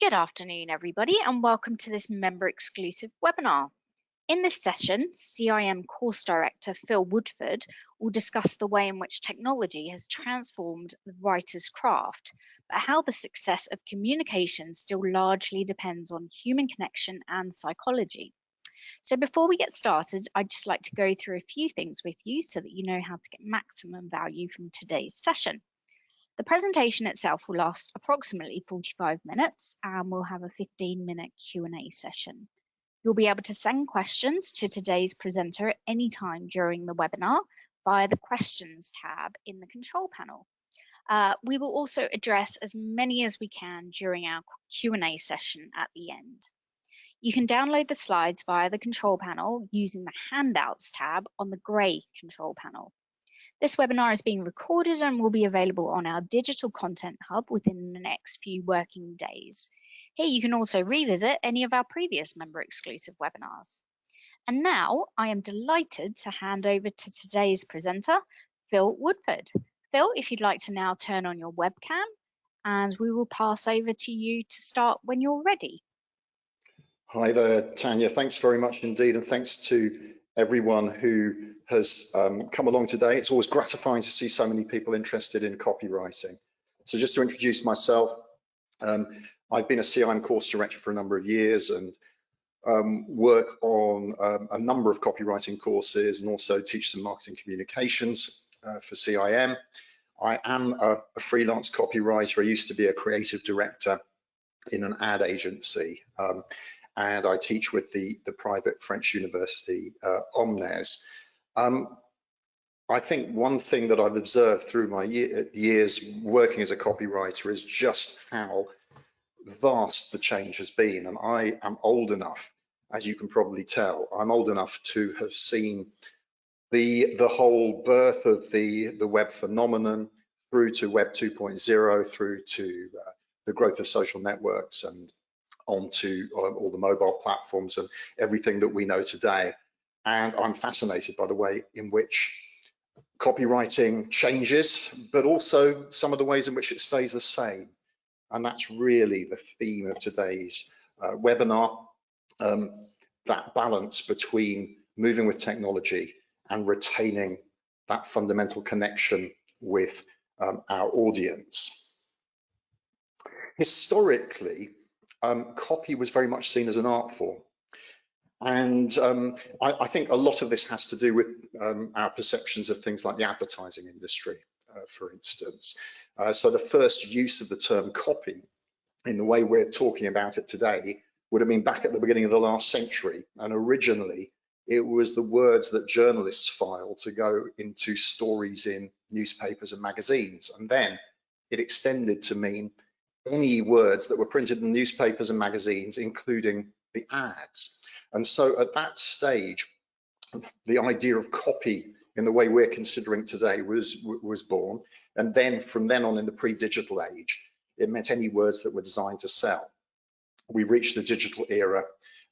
Good afternoon, everybody, and welcome to this member-exclusive webinar. In this session, CIM Course Director Phil Woodford will discuss the way in which technology has transformed the writer's craft, but how the success of communication still largely depends on human connection and psychology. So before we get started, I'd just like to go through a few things with you so that you know how to get maximum value from today's session. The presentation itself will last approximately 45 minutes and we'll have a 15-minute Q&A session. You'll be able to send questions to today's presenter at any time during the webinar via the questions tab in the control panel. We will also address as many as we can during our Q&A session at the end. You can download the slides via the control panel using the handouts tab on the grey control panel. This webinar is being recorded and will be available on our digital content hub within the next few working days. Here you can also revisit any of our previous member-exclusive webinars. And now I am delighted to hand over to today's presenter, Phil Woodford. Phil, if you'd like to now turn on your webcam, and we will pass over to you to start when you're ready. Hi there, Tanya. Thanks very much indeed, and thanks to everyone who has come along today. It's always gratifying to see so many people interested in copywriting. So just to introduce myself, I've been a CIM course director for a number of years and work on a number of copywriting courses and also teach some marketing communications for CIM. I am a freelance copywriter. I used to be a creative director in an ad agency. And I teach with the private French university, Omnes. I think one thing that I've observed through my years working as a copywriter is just how vast the change has been. And I am old enough, as you can probably tell, I'm old enough to have seen the whole birth of the web phenomenon through to Web 2.0, through to the growth of social networks and onto all the mobile platforms and everything that we know today. And I'm fascinated by the way in which copywriting changes, but also some of the ways in which it stays the same. And that's really the theme of today's webinar, that balance between moving with technology and retaining that fundamental connection with our audience. Historically, copy was very much seen as an art form. And I think a lot of this has to do with our perceptions of things like the advertising industry, for instance. So the first use of the term copy in the way we're talking about it today would have been back at the beginning of the last century. And originally, it was the words that journalists filed to go into stories in newspapers and magazines. And then it extended to mean any words that were printed in newspapers and magazines, including the ads. And so at that stage, the idea of copy in the way we're considering today was born. And then from then on in the pre-digital age, it meant any words that were designed to sell. We reached the digital era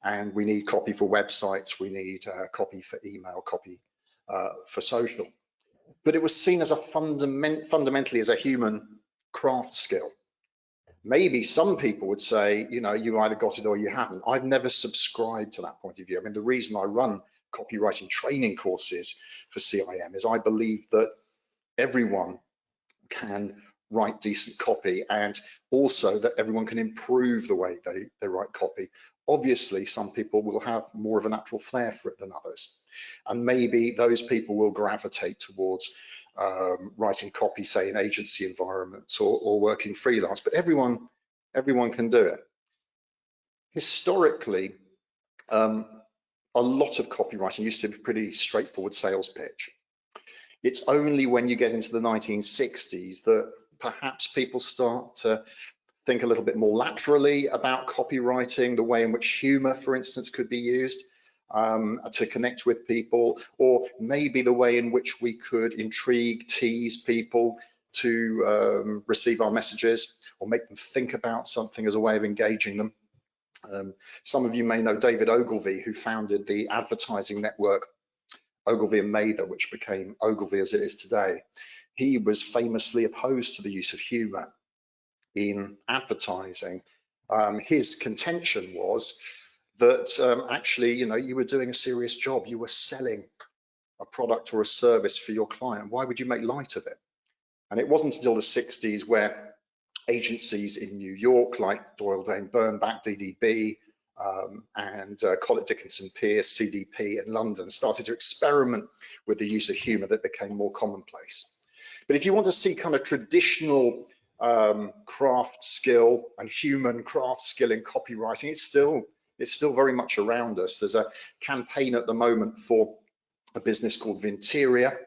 and we need copy for websites, we need copy for email, copy for social. But it was seen as a fundamentally as a human craft skill. Maybe some people would say, you know, you either got it or you haven't. I've never subscribed to that point of view. I mean, the reason I run copywriting training courses for CIM is I believe that everyone can write decent copy and also that everyone can improve the way they write copy. Obviously, some people will have more of a natural flair for it than others. And maybe those people will gravitate towards writing copy, say in agency environments or working freelance, but everyone can do it. Historically, a lot of copywriting used to be a pretty straightforward sales pitch. It's only when you get into the 1960s that perhaps people start to think a little bit more laterally about copywriting, the way in which humor, for instance, could be used to connect with people, or maybe the way in which we could intrigue, tease people to receive our messages or make them think about something as a way of engaging them. Some of you may know David Ogilvy, who founded the advertising network Ogilvy and Mather, which became Ogilvy as it is today. He was famously opposed to the use of humor in advertising His contention was that actually, you were doing a serious job. You were selling a product or a service for your client. Why would you make light of it? And it wasn't until the 60s where agencies in New York, like Doyle Dane Bernbach, DDB, and Collett Dickinson Pierce, CDP in London, started to experiment with the use of humor that became more commonplace. But if you want to see kind of traditional craft skill and human craft skill in copywriting, it's still very much around us. There's a campaign at the moment for a business called Vinteria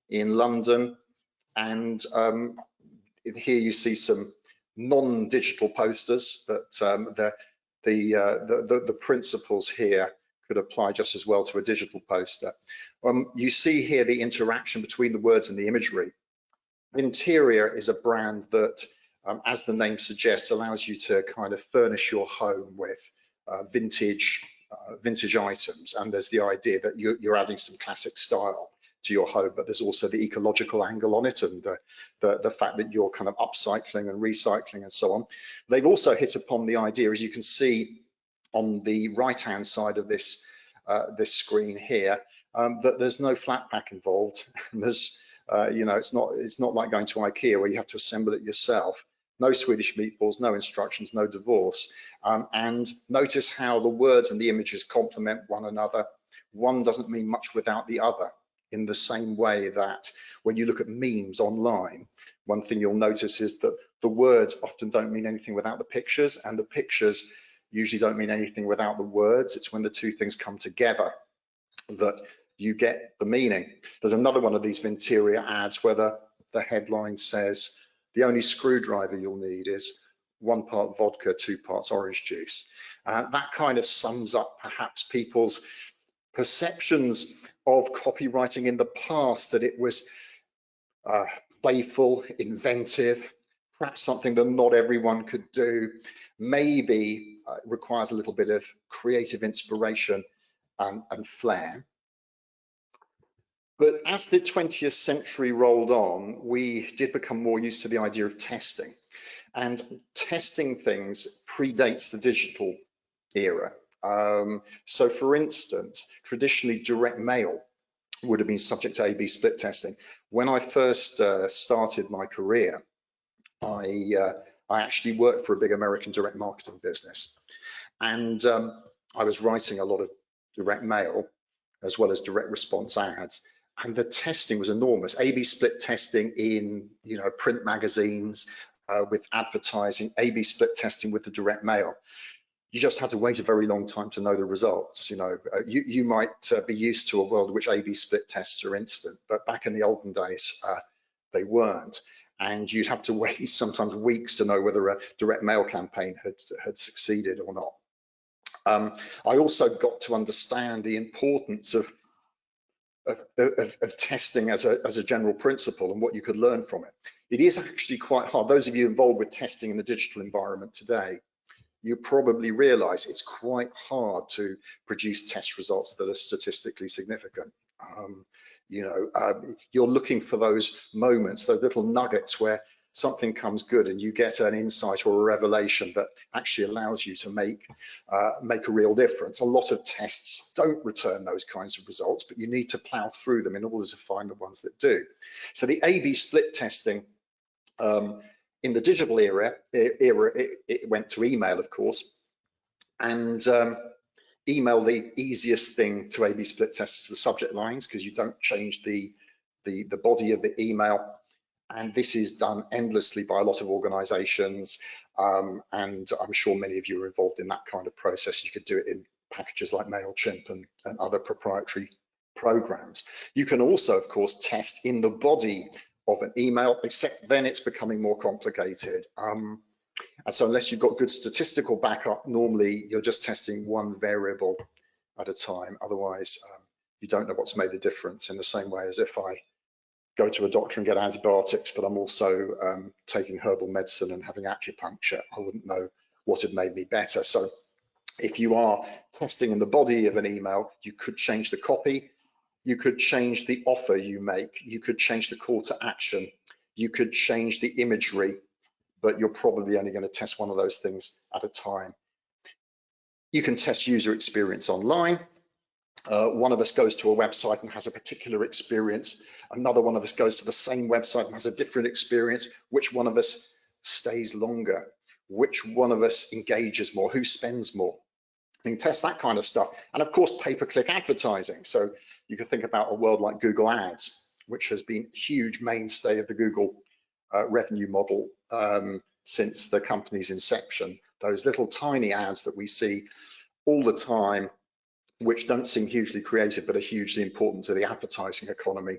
in London, and here you see some non-digital posters, but the principles here could apply just as well to a digital poster. You see here the interaction between the words and the imagery. Vinteria is a brand that, as the name suggests, allows you to kind of furnish your home with vintage items, and there's the idea that you're adding some classic style to your home, but there's also the ecological angle on it, and the fact that you're kind of upcycling and recycling and so on. They've also hit upon the idea, as you can see on the right-hand side of this screen here, that there's no flat pack involved. There's it's not like going to IKEA where you have to assemble it yourself. No Swedish meatballs, no instructions, no divorce. And notice how the words and the images complement one another. One doesn't mean much without the other, in the same way that when you look at memes online, one thing you'll notice is that the words often don't mean anything without the pictures, and the pictures usually don't mean anything without the words. It's when the two things come together that you get the meaning. There's another one of these Vinteria ads where the headline says, the only screwdriver you'll need is 1 part vodka, 2 parts orange juice. That kind of sums up perhaps people's perceptions of copywriting in the past, that it was playful, inventive, perhaps something that not everyone could do, maybe requires a little bit of creative inspiration and flair. But as the 20th century rolled on, we did become more used to the idea of testing. And testing things predates the digital era. So for instance, traditionally direct mail would have been subject to A/B split testing. When I first started my career, I actually worked for a big American direct marketing business. And I was writing a lot of direct mail as well as direct response ads. And the testing was enormous. A/B split testing in print magazines with advertising, A/B split testing with the direct mail. You just had to wait a very long time to know the results. You might be used to a world in which A/B split tests are instant, but back in the olden days, they weren't. And you'd have to wait sometimes weeks to know whether a direct mail campaign had succeeded or not. I also got to understand the importance of testing as a general principle and what you could learn from it. It is actually quite hard. Those of you involved with testing in the digital environment today, you probably realize it's quite hard to produce test results that are statistically significant. You're looking for those moments, those little nuggets where something comes good and you get an insight or a revelation that actually allows you to make a real difference. A lot of tests don't return those kinds of results, but you need to plow through them in order to find the ones that do. So the A/B split testing in the digital era, it went to email, of course, and email, the easiest thing to A/B split test is the subject lines, because you don't change the body of the email. And this is done endlessly by a lot of organizations. And I'm sure many of you are involved in that kind of process. You could do it in packages like MailChimp and other proprietary programs. You can also, of course, test in the body of an email, except then it's becoming more complicated. And so unless you've got good statistical backup, normally you're just testing one variable at a time. Otherwise, you don't know what's made the difference, in the same way as if I go to a doctor and get antibiotics, but I'm also taking herbal medicine and having acupuncture, I wouldn't know what had made me better. So if you are testing in the body of an email, you could change the copy, you could change the offer you make, you could change the call to action, you could change the imagery, but you're probably only going to test one of those things at a time. You can test user experience online. One of us goes to a website and has a particular experience. Another one of us goes to the same website and has a different experience. Which one of us stays longer? Which one of us engages more? Who spends more? You can test that kind of stuff. And of course, pay-per-click advertising. So you can think about a world like Google Ads, which has been a huge mainstay of the Google revenue model since the company's inception. Those little tiny ads that we see all the time, which don't seem hugely creative, but are hugely important to the advertising economy.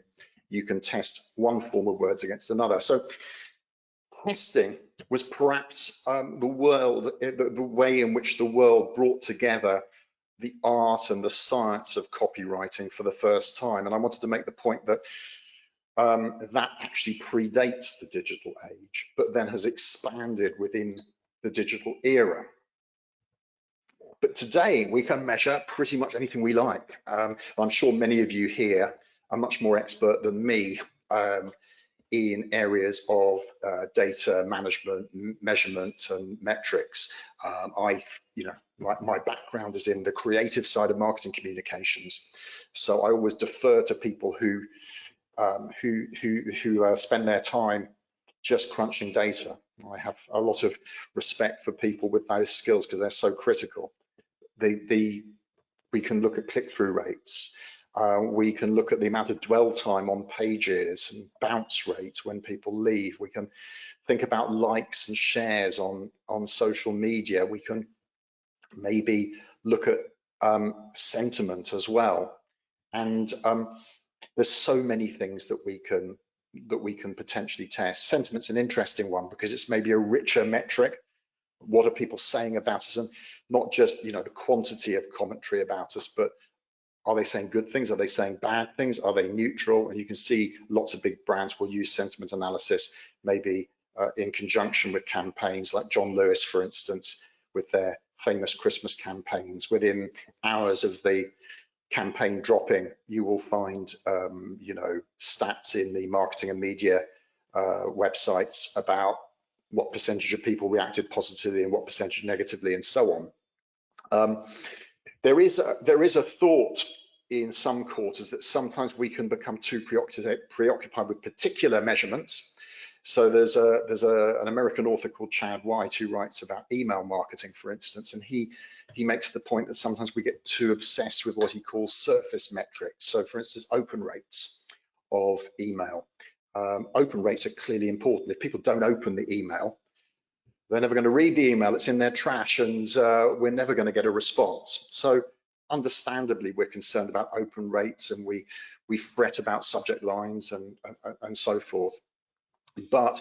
You can test one form of words against another. So testing was perhaps the way in which the world brought together the art and the science of copywriting for the first time. And I wanted to make the point that that actually predates the digital age, but then has expanded within the digital era. But today we can measure pretty much anything we like. I'm sure many of you here are much more expert than me in areas of data management, measurement, and metrics. My background is in the creative side of marketing communications, so I always defer to people who spend their time just crunching data. I have a lot of respect for people with those skills because they're so critical. We can look at click-through rates. We can look at the amount of dwell time on pages and bounce rates when people leave. We can think about likes and shares on social media. We can maybe look at sentiment as well. And there's so many things that we can potentially test. Sentiment's an interesting one because it's maybe a richer metric. What are people saying about us, and not just the quantity of commentary about us, but are they saying good things? Are they saying bad things? Are they neutral? And you can see lots of big brands will use sentiment analysis, maybe in conjunction with campaigns like John Lewis, for instance, with their famous Christmas campaigns. Within hours of the campaign dropping, you will find stats in the marketing and media websites about what percentage of people reacted positively and what percentage negatively, and so on. There is a thought in some quarters that sometimes we can become too preoccupied with particular measurements. So there's an American author called Chad White who writes about email marketing, for instance, and he makes the point that sometimes we get too obsessed with what he calls surface metrics. So for instance, open rates of email. Open rates are clearly important. If people don't open the email, they're never going to read the email. It's in their trash, and we're never going to get a response. So understandably, we're concerned about open rates, and we fret about subject lines and so forth. But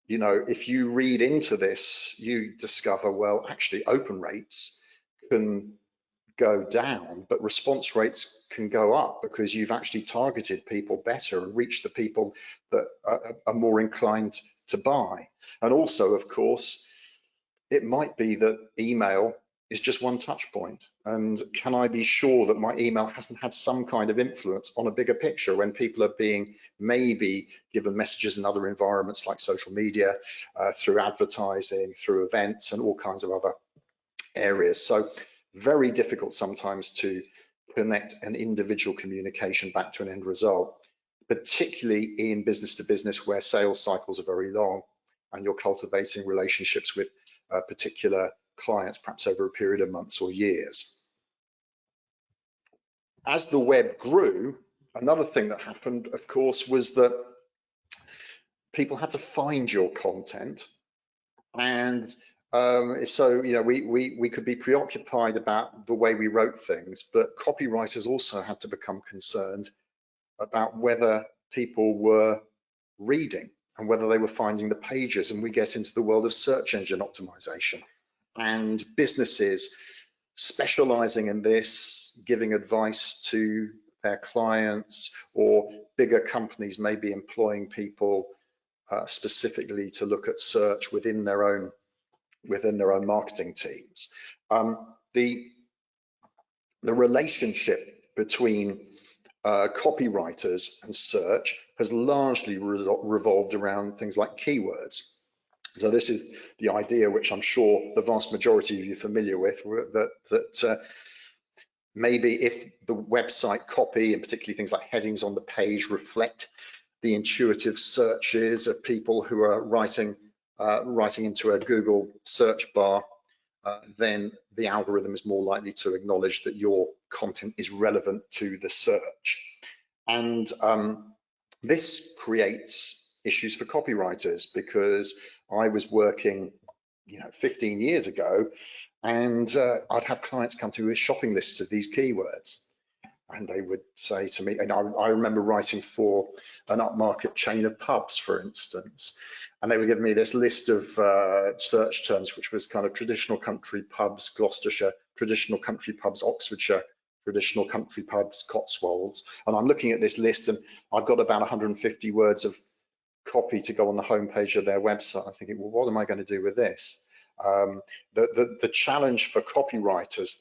if you read into this, you discover, well, actually open rates can go down, but response rates can go up because you've actually targeted people better and reached the people that are more inclined to buy. And also, of course, it might be that email is just one touch point. And can I be sure that my email hasn't had some kind of influence on a bigger picture when people are being maybe given messages in other environments like social media, through advertising, through events, and all kinds of other areas. So very difficult sometimes to connect an individual communication back to an end result, particularly in business to business where sales cycles are very long and you're cultivating relationships with particular clients, perhaps over a period of months or years. As the web grew, another thing that happened, of course, was that people had to find your content. And so we could be preoccupied about the way we wrote things, but copywriters also had to become concerned about whether people were reading and whether they were finding the pages. And we get into the world of search engine optimization and businesses specializing in this, giving advice to their clients, or bigger companies maybe employing people specifically to look at search within their own marketing teams. The relationship between copywriters and search has largely revolved around things like keywords. So this is the idea, which I'm sure the vast majority of you are familiar with, that maybe if the website copy, and particularly things like headings on the page, reflect the intuitive searches of people who are writing into a Google search bar, then the algorithm is more likely to acknowledge that your content is relevant to the search. And this creates issues for copywriters, because I was working 15 years ago, and I'd have clients come to me with shopping lists of these keywords. And they would say to me, and I remember writing for an upmarket chain of pubs, for instance, and they would give me this list of search terms, which was kind of traditional country pubs, Gloucestershire, traditional country pubs, Oxfordshire, traditional country pubs, Cotswolds. And I'm looking at this list, and I've got about 150 words of copy to go on the homepage of their website. I'm thinking, well, what am I going to do with this? The challenge for copywriters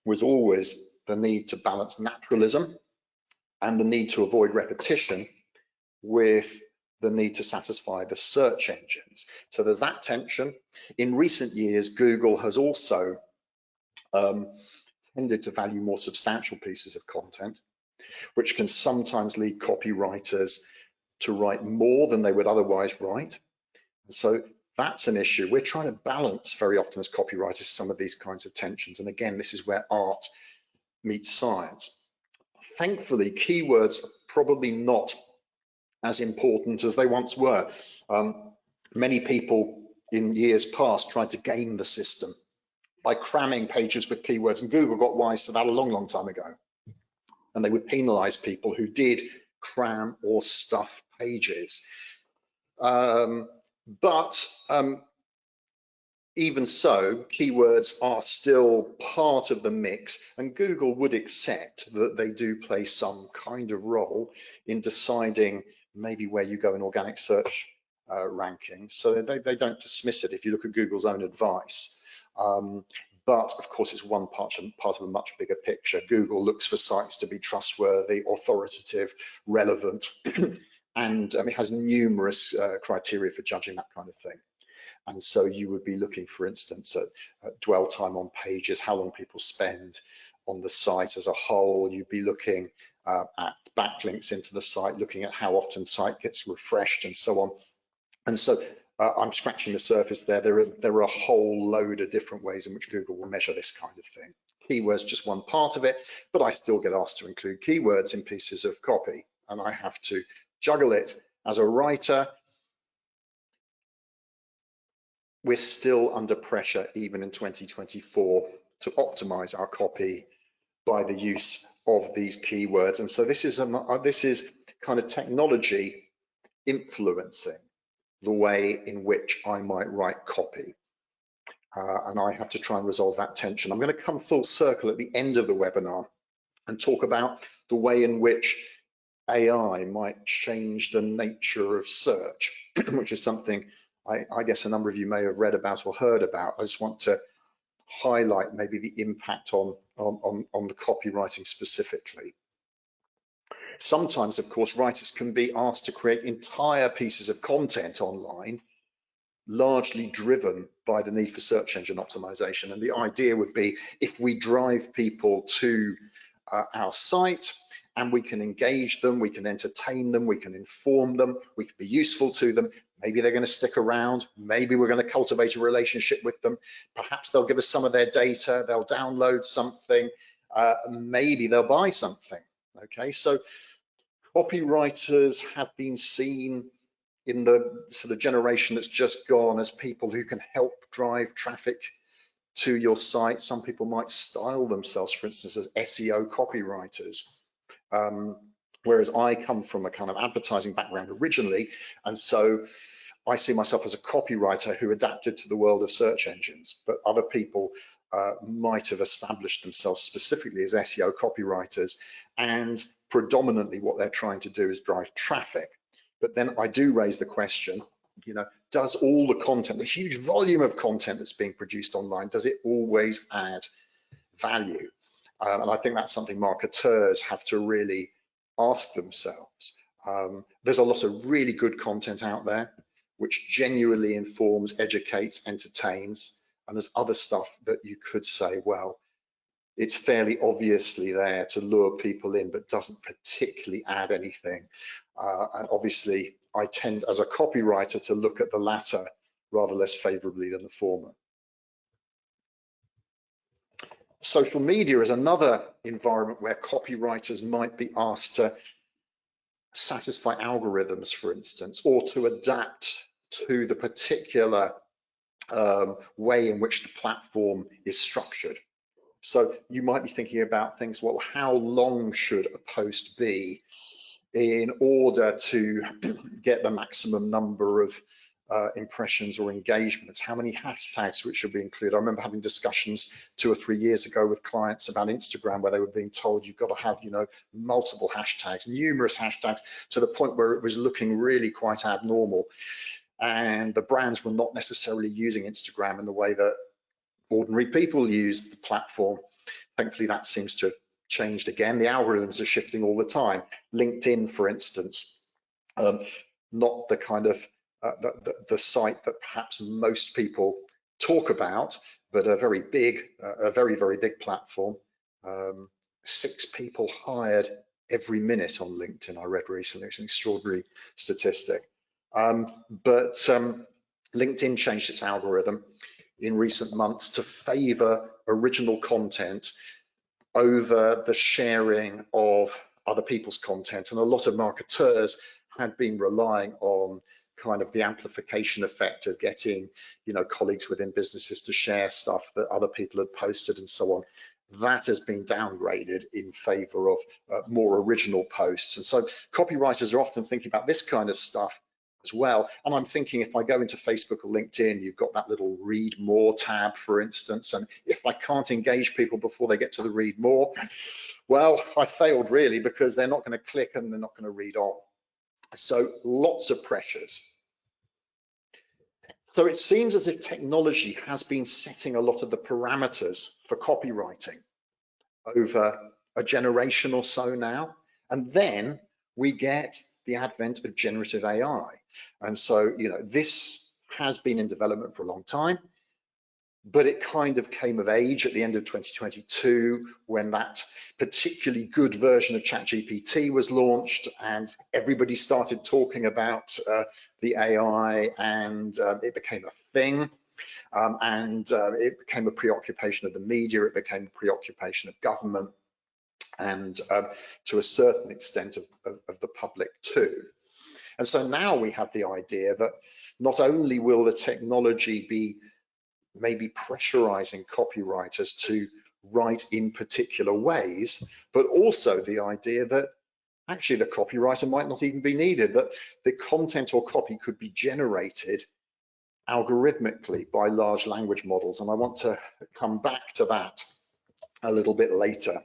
was always the need to balance naturalism and the need to avoid repetition with the need to satisfy the search engines. So there's that tension. In recent years, Google has also tended to value more substantial pieces of content, which can sometimes lead copywriters to write more than they would otherwise write. And so that's an issue. We're trying to balance very often as copywriters some of these kinds of tensions. And again, this is where art meets science. Thankfully, keywords are probably not as important as they once were. Many people in years past tried to game the system by cramming pages with keywords, and Google got wise to that a long, long time ago. And they would penalize people who did cram or stuff pages. But even so, keywords are still part of the mix, and Google would accept that they do play some kind of role in deciding maybe where you go in organic search rankings. So they don't dismiss it if you look at Google's own advice. But of course, it's one part of a much bigger picture. Google looks for sites to be trustworthy, authoritative, relevant, and it has numerous criteria for judging that kind of thing. And so you would be looking, for instance, at dwell time on pages, how long people spend on the site as a whole. You'd be looking at backlinks into the site, looking at how often site gets refreshed and so on. And so I'm scratching the surface there. There are a whole load of different ways in which Google will measure this kind of thing. Keywords just one part of it, but I still get asked to include keywords in pieces of copy, and I have to juggle it. As a writer, we're still under pressure, even in 2024, to optimize our copy by the use of these keywords. And so this is kind of technology influencing the way in which I might write copy. And I have to try and resolve that tension. I'm going to come full circle at the end of the webinar and talk about the way in which AI might change the nature of search, which is something I guess a number of you may have read about or heard about. I just want to highlight maybe the impact on the copywriting specifically. Sometimes, of course, writers can be asked to create entire pieces of content online, largely driven by the need for search engine optimization. And the idea would be, if we drive people to our site, and we can engage them, we can entertain them, we can inform them, we can be useful to them. Maybe they're going to stick around. Maybe we're going to cultivate a relationship with them. Perhaps they'll give us some of their data. They'll download something. Maybe they'll buy something. Okay, so copywriters have been seen in the sort of generation that's just gone as people who can help drive traffic to your site. Some people might style themselves, for instance, as SEO copywriters. Whereas I come from a kind of advertising background originally, and so I see myself as a copywriter who adapted to the world of search engines, but other people might have established themselves specifically as SEO copywriters, and predominantly what they're trying to do is drive traffic. But then I do raise the question, does all the content, the huge volume of content that's being produced online, does it always add value? And I think that's something marketeurs have to really ask themselves. There's a lot of really good content out there. which genuinely informs, educates, entertains. And there's other stuff that you could say, well, it's fairly obviously there to lure people in, but doesn't particularly add anything. And obviously, I tend, as a copywriter, to look at the latter rather less favorably than the former. Social media is another environment where copywriters might be asked to satisfy algorithms, for instance, or to adapt to the particular way in which the platform is structured. So you might be thinking about things, well, how long should a post be in order to get the maximum number of impressions or engagements? How many hashtags which should be included? I remember having discussions 2 or 3 years ago with clients about Instagram, where they were being told you've got to have, multiple hashtags, numerous hashtags, to the point where it was looking really quite abnormal. And the brands were not necessarily using Instagram in the way that ordinary people use the platform. Thankfully, that seems to have changed again. The algorithms are shifting all the time. LinkedIn, for instance, not the kind of the site that perhaps most people talk about, but a very big, very big platform. 6 people hired every minute on LinkedIn, I read recently. It's an extraordinary statistic. But LinkedIn changed its algorithm in recent months to favor original content over the sharing of other people's content. And a lot of marketeurs had been relying on kind of the amplification effect of getting, colleagues within businesses to share stuff that other people had posted and so on. That has been downgraded in favor of more original posts. And so copywriters are often thinking about this kind of stuff as well. And I'm thinking, if I go into Facebook or LinkedIn, you've got that little read more tab, for instance. And if I can't engage people before they get to the read more, well, I failed really, because they're not going to click and they're not going to read on. So lots of pressures. So it seems as if technology has been setting a lot of the parameters for copywriting over a generation or so now. And then we get the advent of generative AI. And so, this has been in development for a long time, but it kind of came of age at the end of 2022 when that particularly good version of ChatGPT was launched, and everybody started talking about the AI, and it became a thing. And it became a preoccupation of the media, it became a preoccupation of government, and to a certain extent of the public too. And so now we have the idea that not only will the technology be maybe pressurizing copywriters to write in particular ways, but also the idea that actually the copywriter might not even be needed, that the content or copy could be generated algorithmically by large language models. And I want to come back to that a little bit later.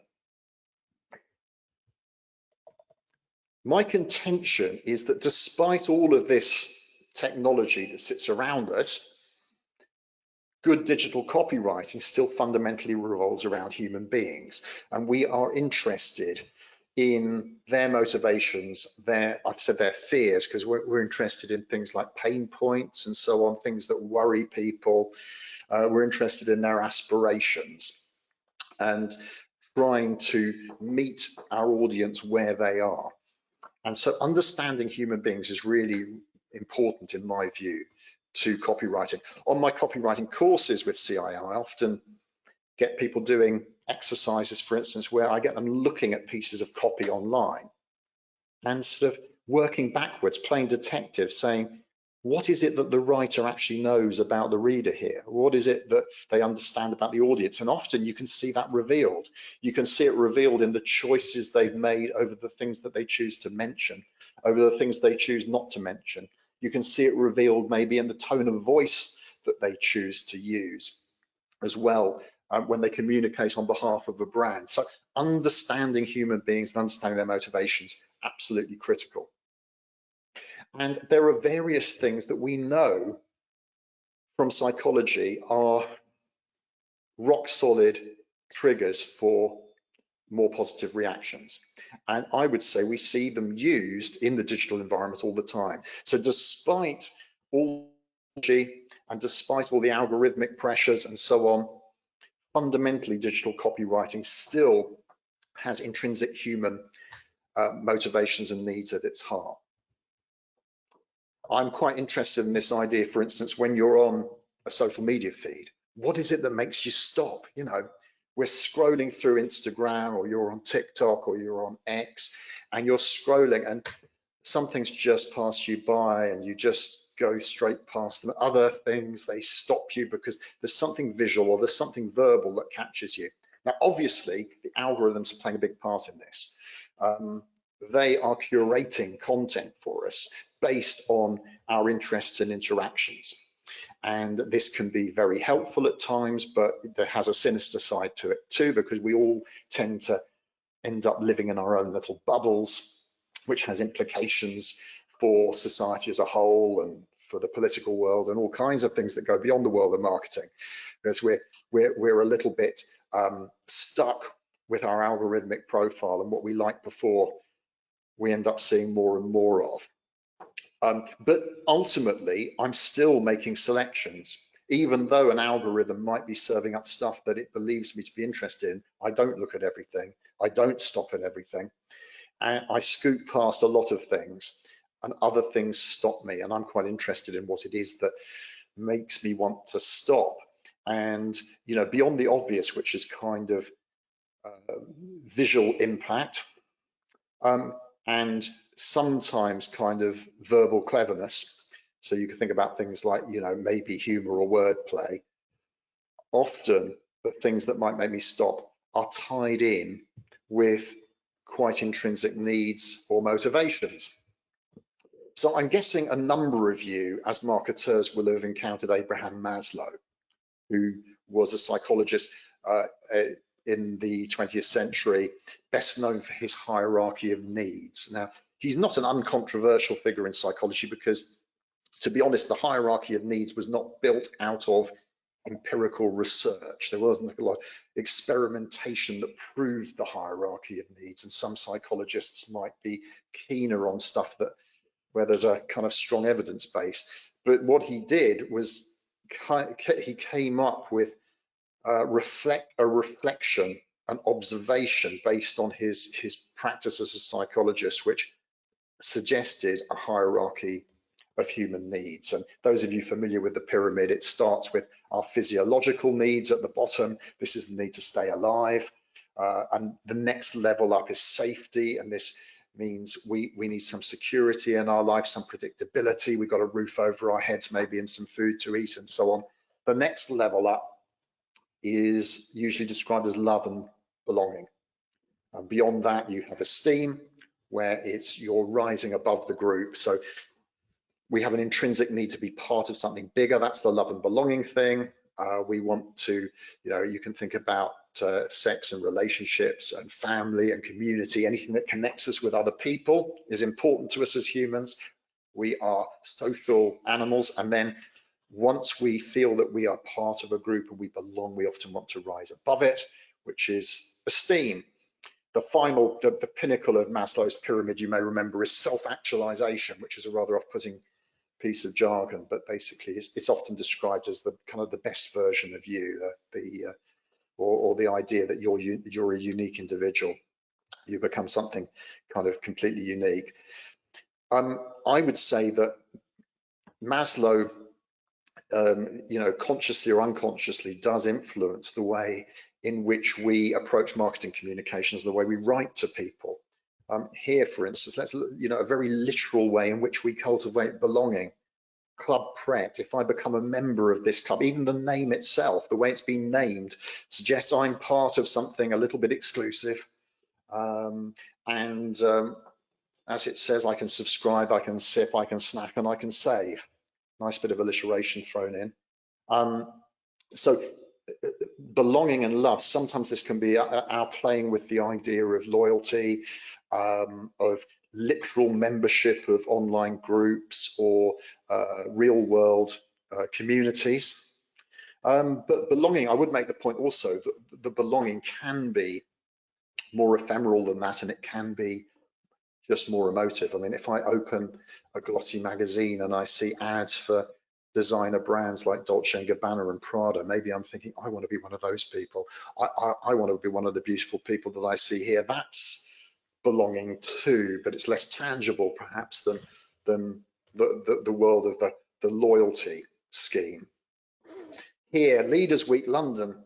My contention is that despite all of this technology that sits around us, good digital copywriting still fundamentally revolves around human beings. And we are interested in their motivations, I've said their fears, because we're interested in things like pain points and so on, things that worry people. We're interested in their aspirations and trying to meet our audience where they are. And so understanding human beings is really important, in my view, to copywriting. On my copywriting courses with CII, I often get people doing exercises, for instance, where I get them looking at pieces of copy online and sort of working backwards, playing detective, saying, what is it that the writer actually knows about the reader here? What is it that they understand about the audience? And often you can see that revealed. You can see it revealed in the choices they've made over the things that they choose to mention, over the things they choose not to mention. You can see it revealed maybe in the tone of voice that they choose to use as well when they communicate on behalf of a brand. So understanding human beings and understanding their motivations, absolutely critical. And there are various things that we know from psychology are rock solid triggers for more positive reactions. And I would say we see them used in the digital environment all the time. So despite all, and despite all the algorithmic pressures and so on, fundamentally digital copywriting still has intrinsic human motivations and needs at its heart. I'm quite interested in this idea, for instance, when you're on a social media feed, what is it that makes you stop? You know, we're scrolling through Instagram, or you're on TikTok, or you're on X, and you're scrolling and something's just passed you by and you just go straight past them. Other things, they stop you because there's something visual or there's something verbal that catches you. Now, obviously, the algorithms are playing a big part in this. They are curating content for us based on our interests and interactions. And this can be very helpful at times, but there has a sinister side to it too, because we all tend to end up living in our own little bubbles, which has implications for society as a whole and for the political world and all kinds of things that go beyond the world of marketing. Because we're a little bit stuck with our algorithmic profile and what we liked before, we end up seeing more and more of. But ultimately, I'm still making selections. Even though an algorithm might be serving up stuff that it believes me to be interested in, I don't look at everything. I don't stop at everything. And I scoot past a lot of things, and other things stop me. And I'm quite interested in what it is that makes me want to stop. And, you know, beyond the obvious, which is kind of visual impact, and sometimes kind of verbal cleverness. So you can think about things like, you know, maybe humor or wordplay. Often the things that might make me stop are tied in with quite intrinsic needs or motivations. So I'm guessing a number of you as marketeurs will have encountered Abraham Maslow, who was a psychologist in the 20th century, best known for his hierarchy of needs. Now, he's not an uncontroversial figure in psychology because, to be honest, the hierarchy of needs was not built out of empirical research. There wasn't a lot of experimentation that proved the hierarchy of needs, and some psychologists might be keener on stuff that where there's a kind of strong evidence base. But what he did was he came up with a reflection, an observation based on his practice as a psychologist, which suggested a hierarchy of human needs. And those of you familiar with the pyramid, it starts with our physiological needs at the bottom. This is the need to stay alive. And the next level up is safety. And this means we need some security in our life, some predictability. We've got a roof over our heads, maybe, and some food to eat and so on. The next level up is usually described as love and belonging. And beyond that, you have esteem, where it's you're rising above the group. So we have an intrinsic need to be part of something bigger. That's the love and belonging thing. We want to, you know, you can think about sex and relationships and family and community. Anything that connects us with other people is important to us as humans. We are social animals. And then once we feel that we are part of a group and we belong, we often want to rise above it, which is esteem. The final, the pinnacle of Maslow's pyramid, you may remember, is self-actualization, which is a rather off-putting piece of jargon, but basically it's often described as the kind of the best version of you, or the idea that you're a unique individual. You become something kind of completely unique. I would say that Maslow, you know, consciously or unconsciously, does influence the way in which we approach marketing communications, the way we write to people. Here, for instance, let's look, you know, a very literal way in which we cultivate belonging. Club Pret, if I become a member of this club, even the name itself, the way it's been named, suggests I'm part of something a little bit exclusive. As it says, I can subscribe, I can sip, I can snack, and I can save. Nice bit of alliteration thrown in. So belonging and love, sometimes this can be our playing with the idea of loyalty, of literal membership of online groups or real world communities. But belonging, I would make the point also that the belonging can be more ephemeral than that, and it can be just more emotive. I mean, if I open a glossy magazine and I see ads for designer brands like Dolce & Gabbana and Prada, maybe I'm thinking, I want to be one of those people. I want to be one of the beautiful people that I see here. That's belonging to, but it's less tangible perhaps than the world of the loyalty scheme. Here, Leaders Week London.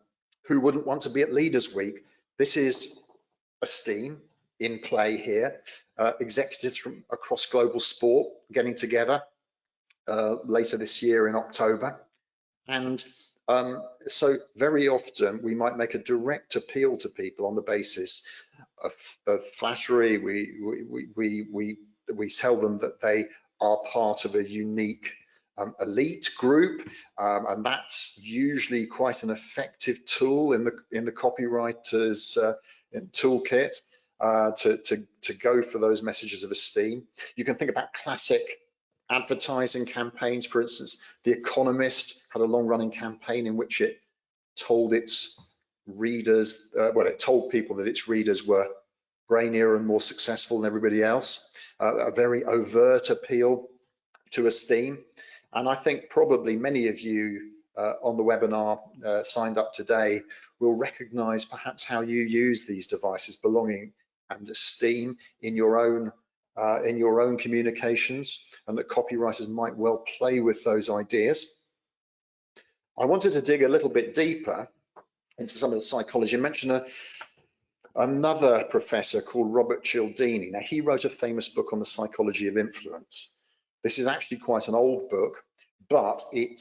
Who wouldn't want to be at Leaders Week? This is esteem in play here. Executives from across global sport getting together later this year in October. And so very often we might make a direct appeal to people on the basis of flattery. We tell them that they are part of a unique elite group, and that's usually quite an effective tool in the copywriter's toolkit to go for those messages of esteem. You can think about classic advertising campaigns. For instance, The Economist had a long-running campaign in which it told its readers, it told people that its readers were brainier and more successful than everybody else. A very overt appeal to esteem. And I think probably many of you on the webinar signed up today will recognize perhaps how you use these devices, belonging and esteem in your own communications, and that copywriters might well play with those ideas. I wanted to dig a little bit deeper into some of the psychology and mention another professor called Robert Cialdini. Now, he wrote a famous book on the psychology of influence. This is actually quite an old book, but it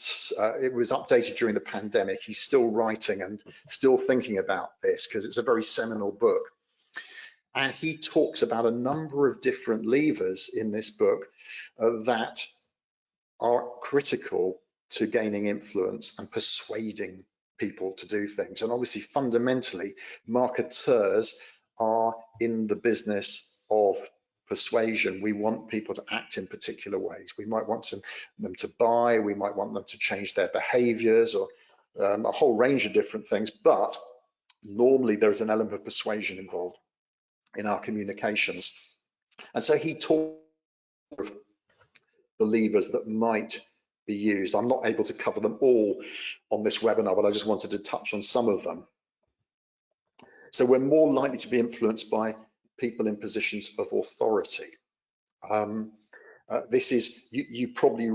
was updated during the pandemic. He's still writing and still thinking about this because it's a very seminal book. And he talks about a number of different levers in this book that are critical to gaining influence and persuading people to do things. And obviously, fundamentally, marketeurs are in the business of persuasion. We want people to act in particular ways. We might want them to buy, we might want them to change their behaviors, or a whole range of different things. But normally there's an element of persuasion involved in our communications. And so he talked of the levers that might be used. I'm not able to cover them all on this webinar, but I just wanted to touch on some of them. So we're more likely to be influenced by people in positions of authority. This is, you probably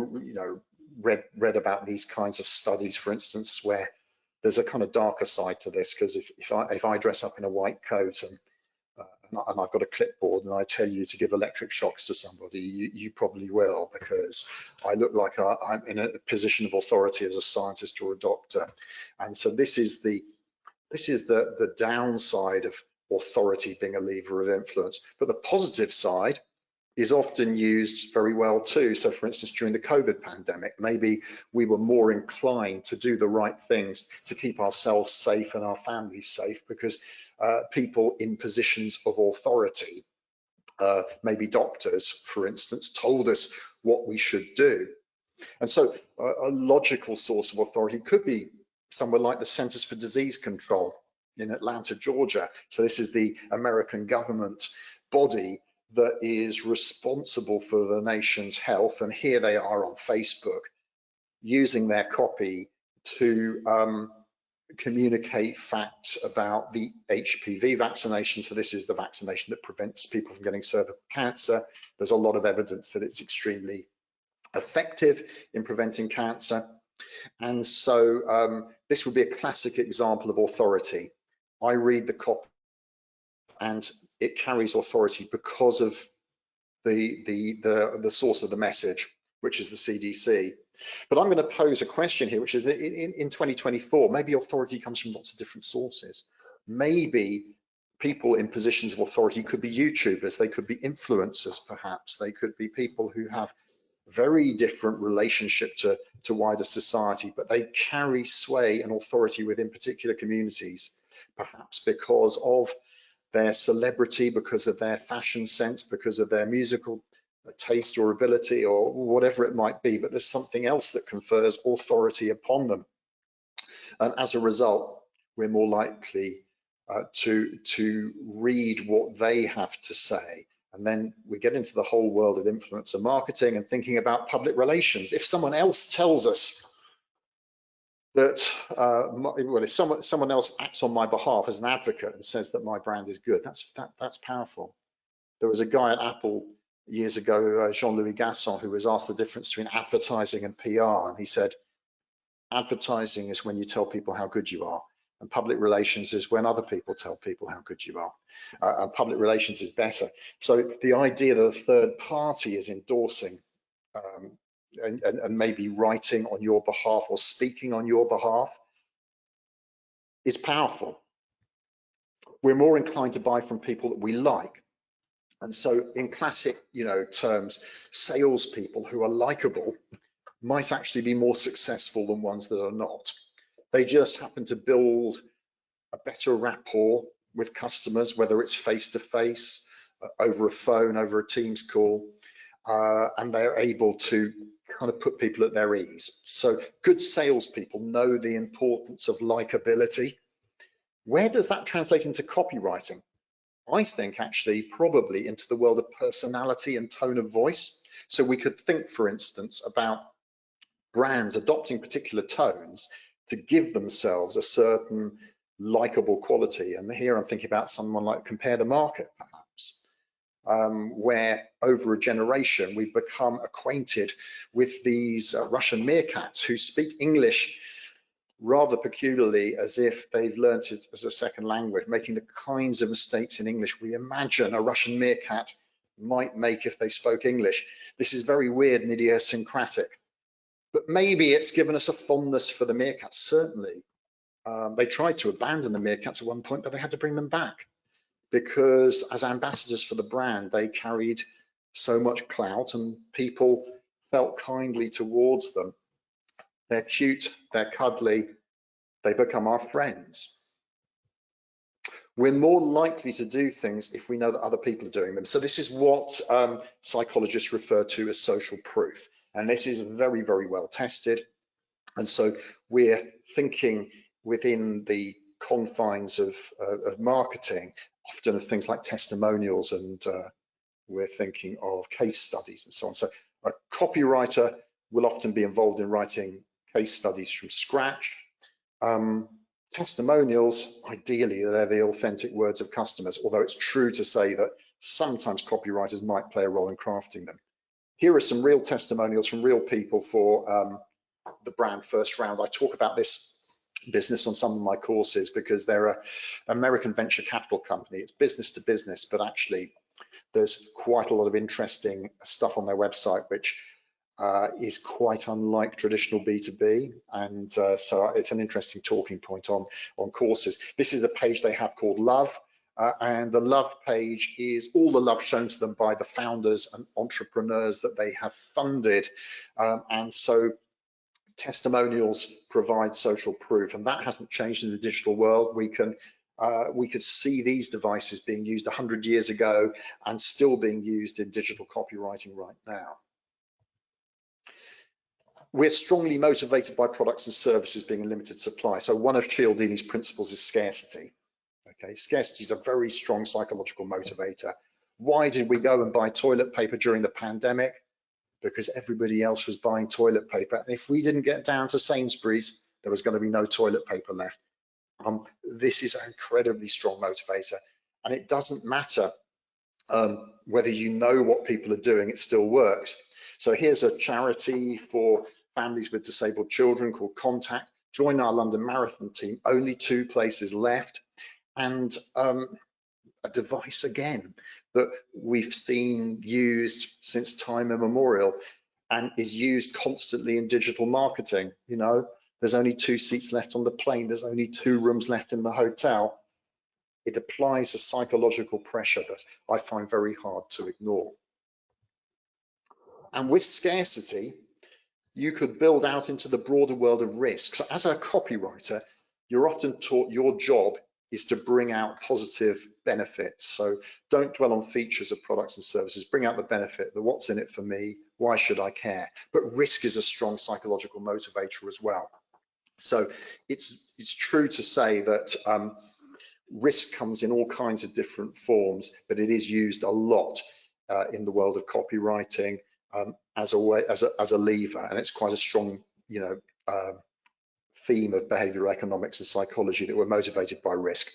read about these kinds of studies, for instance, where there's a kind of darker side to this, because if I dress up in a white coat and I've got a clipboard and I tell you to give electric shocks to somebody, you probably will, because I look like I'm in a position of authority as a scientist or a doctor. And so this is the downside of authority being a lever of influence. But the positive side is often used very well too. So for instance, during the COVID pandemic, maybe we were more inclined to do the right things to keep ourselves safe and our families safe because people in positions of authority, maybe doctors, for instance, told us what we should do. And so a logical source of authority could be somewhere like the Centers for Disease Control in Atlanta, Georgia. So this is the American government body that is responsible for the nation's health. And here they are on Facebook using their copy to communicate facts about the HPV vaccination. So this is the vaccination that prevents people from getting cervical cancer. There's a lot of evidence that it's extremely effective in preventing cancer. And so this would be a classic example of authority. I read the copy and it carries authority because of the source of the message, which is the CDC. But I'm going to pose a question here, which is in 2024, maybe authority comes from lots of different sources. Maybe people in positions of authority could be YouTubers, they could be influencers perhaps, they could be people who have very different relationship to wider society, but they carry sway and authority within particular communities, perhaps because of their celebrity, because of their fashion sense, because of their musical taste or ability or whatever it might be, but there's something else that confers authority upon them. And as a result, we're more likely to read what they have to say And then we get into the whole world of influencer marketing and thinking about public relations. If someone else tells us that, well, if someone else acts on my behalf as an advocate and says that my brand is good, that's powerful. There was a guy at Apple years ago, Jean-Louis Gasson, who was asked the difference between advertising and PR, and he said, advertising is when you tell people how good you are, and public relations is when other people tell people how good you are. And public relations is better. So the idea that a third party is endorsing and maybe writing on your behalf or speaking on your behalf is powerful. We're more inclined to buy from people that we like. And so in classic, terms, salespeople who are likable might actually be more successful than ones that are not. They just happen to build a better rapport with customers, whether it's face-to-face, over a phone, over a Teams call, and they're able to kind of put people at their ease. So good salespeople know the importance of likability. Where does that translate into copywriting? I think actually probably into the world of personality and tone of voice. So we could think, for instance, about brands adopting particular tones to give themselves a certain likable quality. And here I'm thinking about someone like Compare the Market, perhaps, where over a generation we've become acquainted with these Russian meerkats who speak English rather peculiarly, as if they've learnt it as a second language, making the kinds of mistakes in English we imagine a Russian meerkat might make if they spoke English. This is very weird and idiosyncratic, but maybe it's given us a fondness for the meerkats. Certainly, they tried to abandon the meerkats at one point, but they had to bring them back because as ambassadors for the brand, they carried so much clout and people felt kindly towards them. They're cute, they're cuddly, they become our friends. We're more likely to do things if we know that other people are doing them. So this is what psychologists refer to as social proof. And this is very, very well tested. And so we're thinking within the confines of marketing, often of things like testimonials, and we're thinking of case studies and so on. So a copywriter will often be involved in writing case studies from scratch. Testimonials, ideally, they're the authentic words of customers, although it's true to say that sometimes copywriters might play a role in crafting them. Here are some real testimonials from real people for the brand First Round. I talk about this business on some of my courses because they're an American venture capital company. It's business to business, but actually there's quite a lot of interesting stuff on their website, which is quite unlike traditional B2B. And so it's an interesting talking point on courses. This is a page they have called Love. And the love page is all the love shown to them by the founders and entrepreneurs that they have funded. And so testimonials provide social proof, and that hasn't changed in the digital world. We could see these devices being used 100 years ago and still being used in digital copywriting right now. We're strongly motivated by products and services being in limited supply. So one of Cialdini's principles is scarcity. Okay, scarcity is a very strong psychological motivator. Why did we go and buy toilet paper during the pandemic? Because everybody else was buying toilet paper. And if we didn't get down to Sainsbury's, there was going to be no toilet paper left. This is an incredibly strong motivator. And it doesn't matter whether you know what people are doing, it still works. So here's a charity for families with disabled children called Contact. Join our London Marathon team, only 2 places left. And a device again that we've seen used since time immemorial and is used constantly in digital marketing. There's only 2 seats left on the plane, there's only 2 rooms left in the hotel. It applies a psychological pressure that I find very hard to ignore. And with scarcity, you could build out into the broader world of risk. So as a copywriter, you're often taught your job is to bring out positive benefits. So don't dwell on features of products and services, bring out the benefit, the what's in it for me, why should I care? But risk is a strong psychological motivator as well. So it's true to say that risk comes in all kinds of different forms, but it is used a lot in the world of copywriting as a lever, and it's quite a strong, theme of behavioral economics and psychology that we're motivated by risk.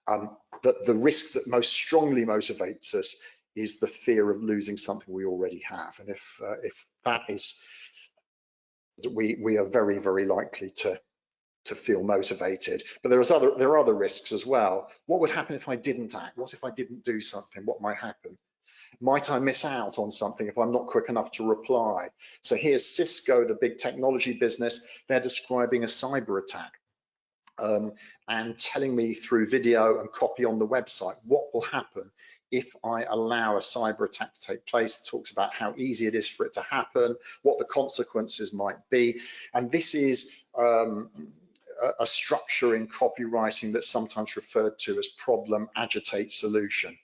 But the risk that most strongly motivates us is the fear of losing something we already have, and if that is, we are very, very likely to feel motivated. But there are other risks as well. What would happen if I didn't act? What if I didn't do something? What might happen? Might I miss out on something if I'm not quick enough to reply? So here's Cisco, the big technology business. They're describing a cyber attack and telling me through video and copy on the website what will happen if I allow a cyber attack to take place. It talks about how easy it is for it to happen, what the consequences might be. And this is a structure in copywriting that's sometimes referred to as problem, agitate, solution.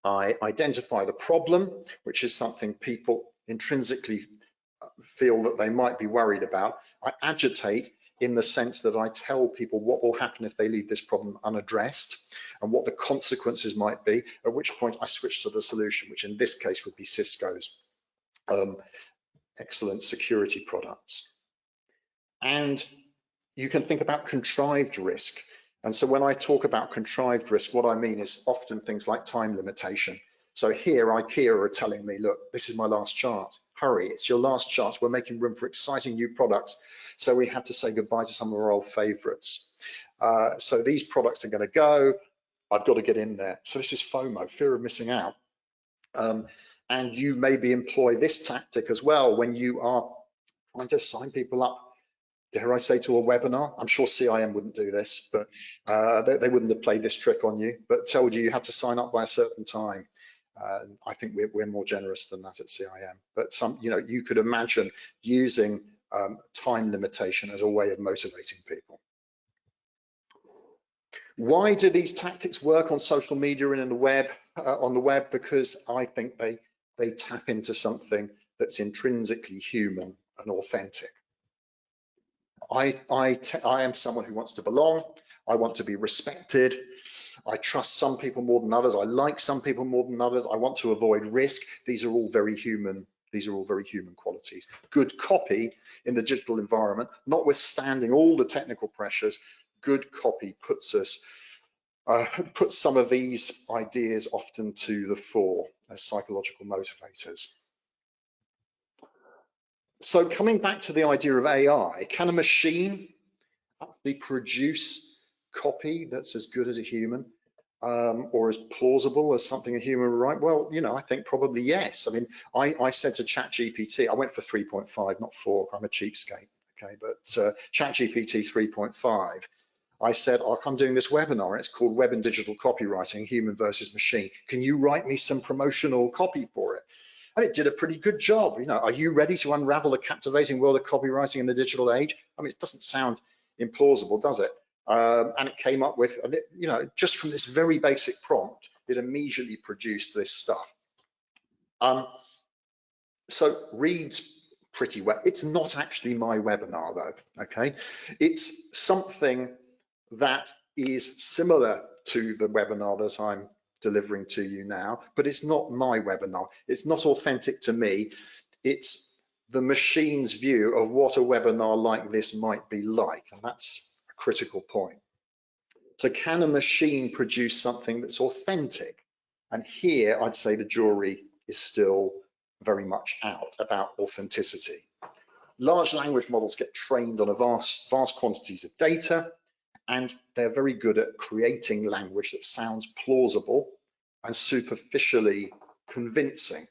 I identify the problem, which is something people intrinsically feel that they might be worried about. I agitate in the sense that I tell people what will happen if they leave this problem unaddressed and what the consequences might be, at which point I switch to the solution, which in this case would be Cisco's excellent security products. And you can think about contrived risk. And so when I talk about contrived risk, what I mean is often things like time limitation. So here IKEA are telling me, look, this is my last chance. Hurry, it's your last chance. We're making room for exciting new products. So we have to say goodbye to some of our old favorites. So these products are going to go. I've got to get in there. So this is FOMO, fear of missing out. And you maybe employ this tactic as well when you are trying to sign people up, dare I say, to a webinar. I'm sure CIM wouldn't do this, but they wouldn't have played this trick on you, but told you had to sign up by a certain time. I think we're more generous than that at CIM, but you could imagine using time limitation as a way of motivating people. Why do these tactics work on social media and in the web? On the web, because I think they tap into something that's intrinsically human and authentic. I am someone who wants to belong. I want to be respected. I trust some people more than others. I like some people more than others. I want to avoid risk. These are all very human. These are all very human qualities. Good copy in the digital environment, notwithstanding all the technical pressures, good copy puts some of these ideas often to the fore as psychological motivators. So coming back to the idea of AI, can a machine actually produce copy that's as good as a human or as plausible as something a human would write? Well, I think probably yes. I mean, I said to ChatGPT, I went for 3.5, not 4, I'm a cheapskate, okay, but ChatGPT 3.5, I said, I'm doing this webinar, and it's called Web and Digital Copywriting, Human versus Machine. Can you write me some promotional copy for it? And it did a pretty good job. Are you ready to unravel the captivating world of copywriting in the digital age? I mean, it doesn't sound implausible, does it? And it came up with, just from this very basic prompt, it immediately produced this stuff. So reads pretty well. It's not actually my webinar though, okay? It's something that is similar to the webinar that I'm delivering to you now, but it's not my webinar. It's not authentic to me. It's the machine's view of what a webinar like this might be like, and that's a critical point. So can a machine produce something that's authentic? And here I'd say the jury is still very much out about authenticity. Large language models get trained on a vast quantities of data, and they're very good at creating language that sounds plausible and superficially convincing.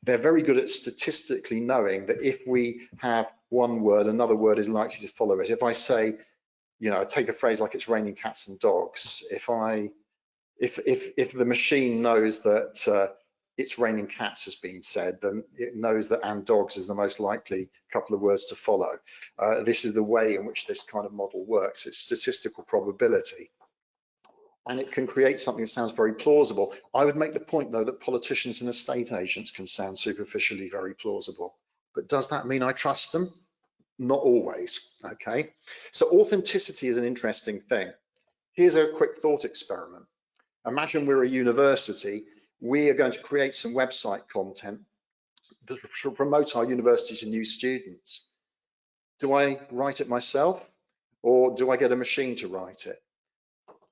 They're very good at statistically knowing that if we have one word, another word is likely to follow it. If I say, take a phrase like it's raining cats and dogs, if the machine knows that it's raining cats has been said, then it knows that and dogs is the most likely couple of words to follow. This is the way in which this kind of model works. It's statistical probability. And it can create something that sounds very plausible. I would make the point, though, that politicians and estate agents can sound superficially very plausible. But does that mean I trust them? Not always, okay? So authenticity is an interesting thing. Here's a quick thought experiment. Imagine we're a university we are going to create some website content to promote our university to new students. Do I write it myself, or do I get a machine to write it?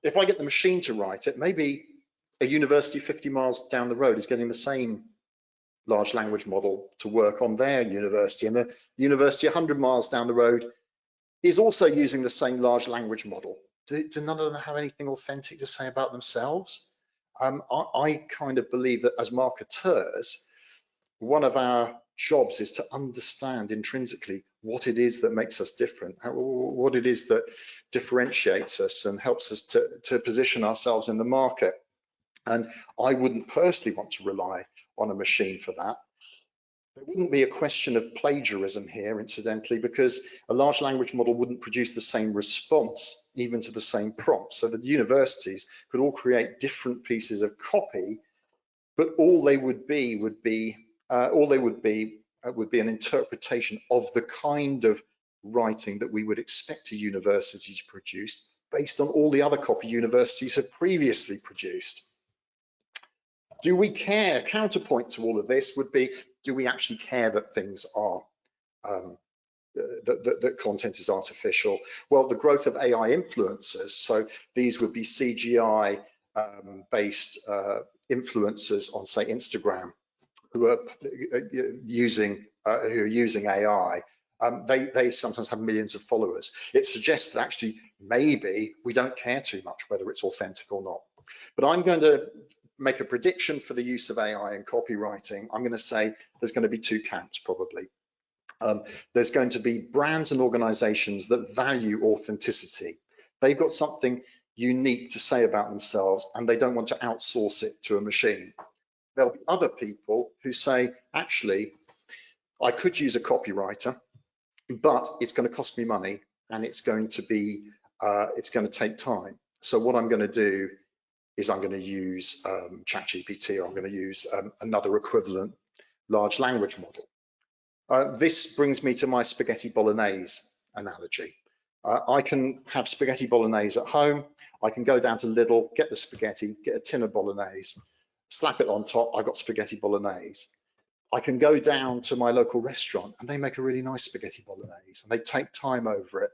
If I get the machine to write it, maybe a university 50 miles down the road is getting the same large language model to work on their university, and the university 100 miles down the road is also using the same large language model. Do none of them have anything authentic to say about themselves? I kind of believe that as marketeurs, one of our jobs is to understand intrinsically what it is that makes us different, what it is that differentiates us and helps us to position ourselves in the market. And I wouldn't personally want to rely on a machine for that. There wouldn't be a question of plagiarism here, incidentally, because a large language model wouldn't produce the same response, even to the same prompt. So the universities could all create different pieces of copy, but all they would be would be an interpretation of the kind of writing that we would expect a university to produce based on all the other copy universities have previously produced. Do we care? Counterpoint to all of this would be, do we actually care that things are, that content is artificial? Well, the growth of AI influencers, so these would be CGI based influencers on, say, Instagram, who are using AI. They sometimes have millions of followers. It suggests that actually maybe we don't care too much whether it's authentic or not. But I'm going to make a prediction for the use of AI in copywriting. I'm going to say there's going to be two camps probably. There's going to be brands and organizations that value authenticity. They've got something unique to say about themselves and they don't want to outsource it to a machine. There'll be other people who say, actually, I could use a copywriter, but it's going to cost me money and it's going to take time. So what I'm going to do is I'm going to use ChatGPT, or I'm going to use another equivalent large language model. This brings me to my spaghetti bolognese analogy. I can have spaghetti bolognese at home. I can go down to Lidl, get the spaghetti, get a tin of bolognese, slap it on top, I've got spaghetti bolognese. I can go down to my local restaurant and they make a really nice spaghetti bolognese and they take time over it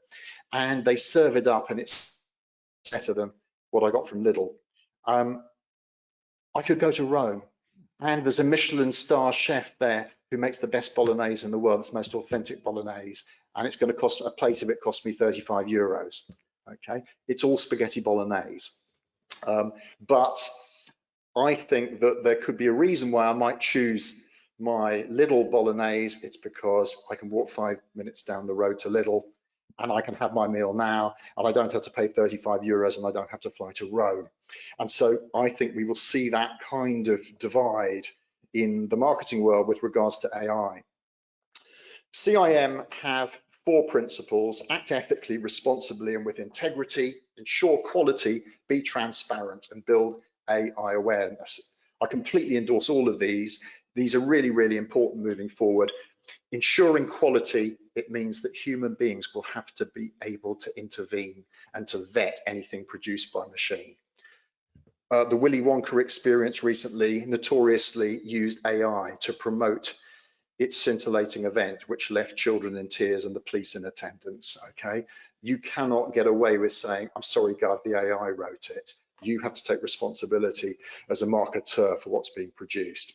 and they serve it up and it's better than what I got from Lidl. I could go to Rome and there's a Michelin star chef there who makes the best bolognese in the world. It's the most authentic bolognese, and it's going to cost, a plate of it cost me 35 euros. Okay, it's all spaghetti bolognese. But I think that there could be a reason why I might choose my Lidl bolognese. It's because I can walk 5 minutes down the road to Lidl and I can have my meal now and I don't have to pay 35 euros and I don't have to fly to Rome. And so I think we will see that kind of divide in the marketing world with regards to AI. CIM have 4 principles: act ethically, responsibly, and with integrity, ensure quality, be transparent, and build AI awareness. I completely endorse all of these. These are really, really important moving forward. Ensuring quality, it means that human beings will have to be able to intervene and to vet anything produced by machine. The Willy Wonka experience recently notoriously used AI to promote its scintillating event, which left children in tears and the police in attendance. Okay, you cannot get away with saying, I'm sorry, God, the AI wrote it. You have to take responsibility as a marketer for what's being produced.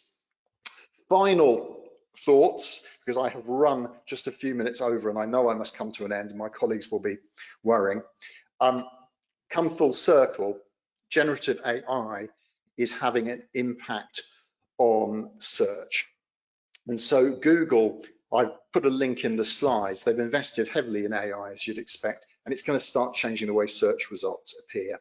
Final thoughts, because I have run just a few minutes over and I know I must come to an end and my colleagues will be worrying. Come full circle, generative AI is having an impact on search. And so Google, I've put a link in the slides, they've invested heavily in AI, as you'd expect, and it's going to start changing the way search results appear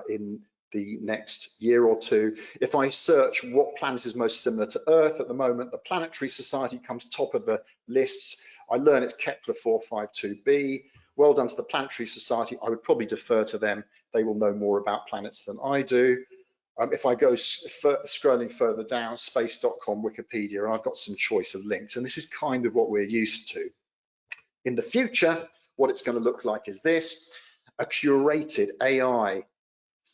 in the next year or two. If I search what planet is most similar to Earth at the moment, the Planetary Society comes top of the lists. I learn it's Kepler 452b. Well done to the Planetary Society. I would probably defer to them. They will know more about planets than I do. If I go scrolling further down, space.com, Wikipedia, I've got some choice of links. And this is kind of what we're used to. In the future, what it's going to look like is this: a curated AI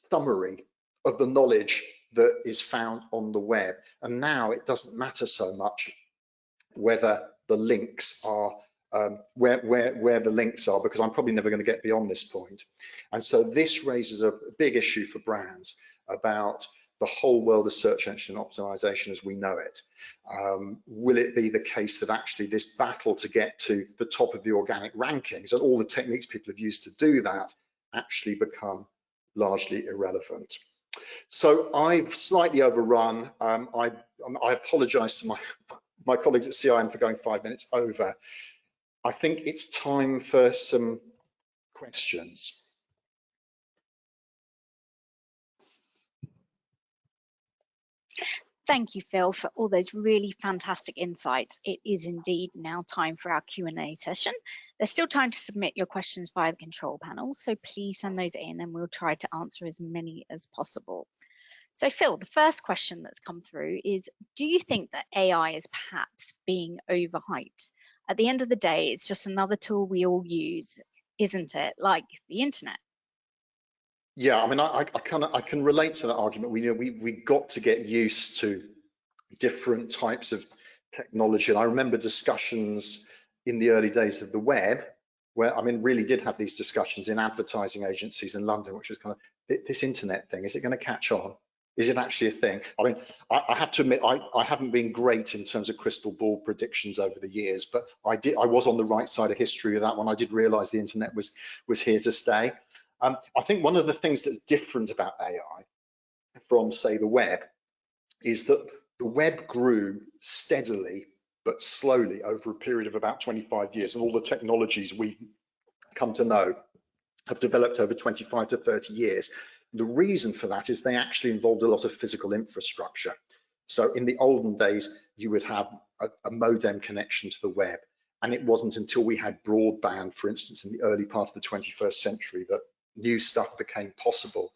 summary of the knowledge that is found on the web. And now it doesn't matter so much whether the links are where the links are, because I'm probably never going to get beyond this point. And so this raises a big issue for brands about the whole world of search engine optimization as we know it. Will it be the case that actually this battle to get to the top of the organic rankings and all the techniques people have used to do that actually become largely irrelevant? So I've slightly overrun. I apologize to my colleagues at CIM for going 5 minutes over. I think it's time for some questions. Thank you, Phil, for all those really fantastic insights. It is indeed now time for our Q&A session. There's still time to submit your questions via the control panel, so please send those in and we'll try to answer as many as possible. So Phil, the first question that's come through is, do you think that AI is perhaps being overhyped? At the end of the day, it's just another tool we all use, isn't it? Like the internet. Yeah, I mean, I can relate to that argument. We got to get used to different types of technology. And I remember discussions in the early days of the web, where I mean, really did have these discussions in advertising agencies in London, which was kind of this internet thing. Is it going to catch on? Is it actually a thing? I mean, I have to admit, I haven't been great in terms of crystal ball predictions over the years, but I was on the right side of history with that one. I did realize the internet was here to stay. I think one of the things that's different about AI from, say, the web is that the web grew steadily but slowly over a period of about 25 years, and all the technologies we've come to know have developed over 25 to 30 years. The reason for that is they actually involved a lot of physical infrastructure. So in the olden days, you would have a modem connection to the web, and it wasn't until we had broadband, for instance, in the early part of the 21st century that new stuff became possible.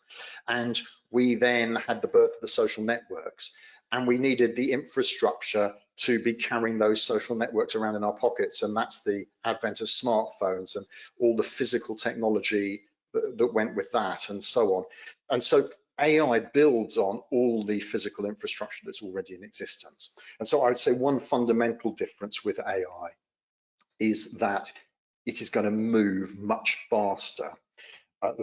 And we then had the birth of the social networks, and we needed the infrastructure to be carrying those social networks around in our pockets. And that's the advent of smartphones and all the physical technology that went with that and so on. And so AI builds on all the physical infrastructure that's already in existence. And so I would say one fundamental difference with AI is that it is going to move much faster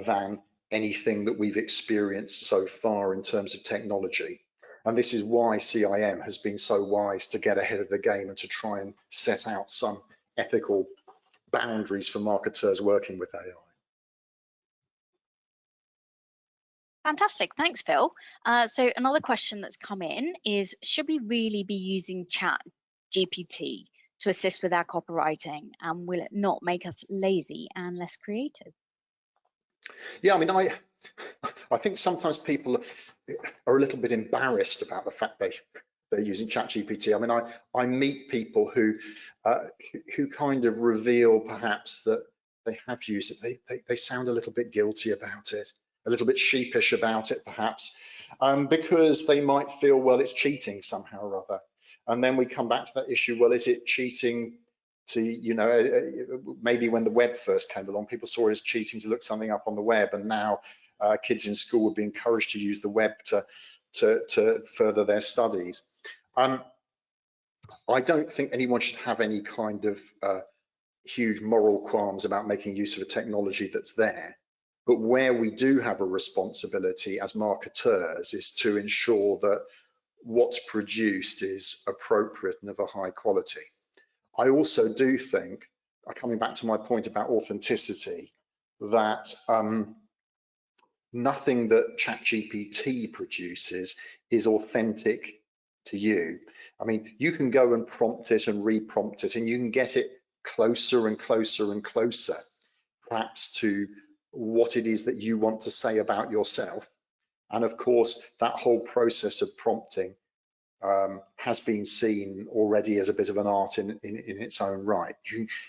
than anything that we've experienced so far in terms of technology. And this is why CIM has been so wise to get ahead of the game and to try and set out some ethical boundaries for marketers working with AI. Fantastic, thanks, Phil. So another question that's come in is, should we really be using Chat GPT to assist with our copywriting, and will it not make us lazy and less creative? Yeah, I mean, I think sometimes people are a little bit embarrassed about the fact they're using ChatGPT. I mean, I meet people who kind of reveal perhaps that they have used it. They sound a little bit guilty about it, a little bit sheepish about it, perhaps, because they might feel, well, it's cheating somehow or other. And then we come back to that issue. Well, is it cheating? To, you know, maybe when the web first came along, people saw it as cheating to look something up on the web, and now kids in school would be encouraged to use the web to further their studies. I don't think anyone should have any kind of huge moral qualms about making use of a technology that's there. But where we do have a responsibility as marketers is to ensure that what's produced is appropriate and of a high quality. I also do think, coming back to my point about authenticity, that nothing that ChatGPT produces is authentic to you. I mean, you can go and prompt it and re-prompt it, and you can get it closer and closer and closer, perhaps to what it is that you want to say about yourself. And of course, that whole process of prompting has been seen already as a bit of an art in its own right.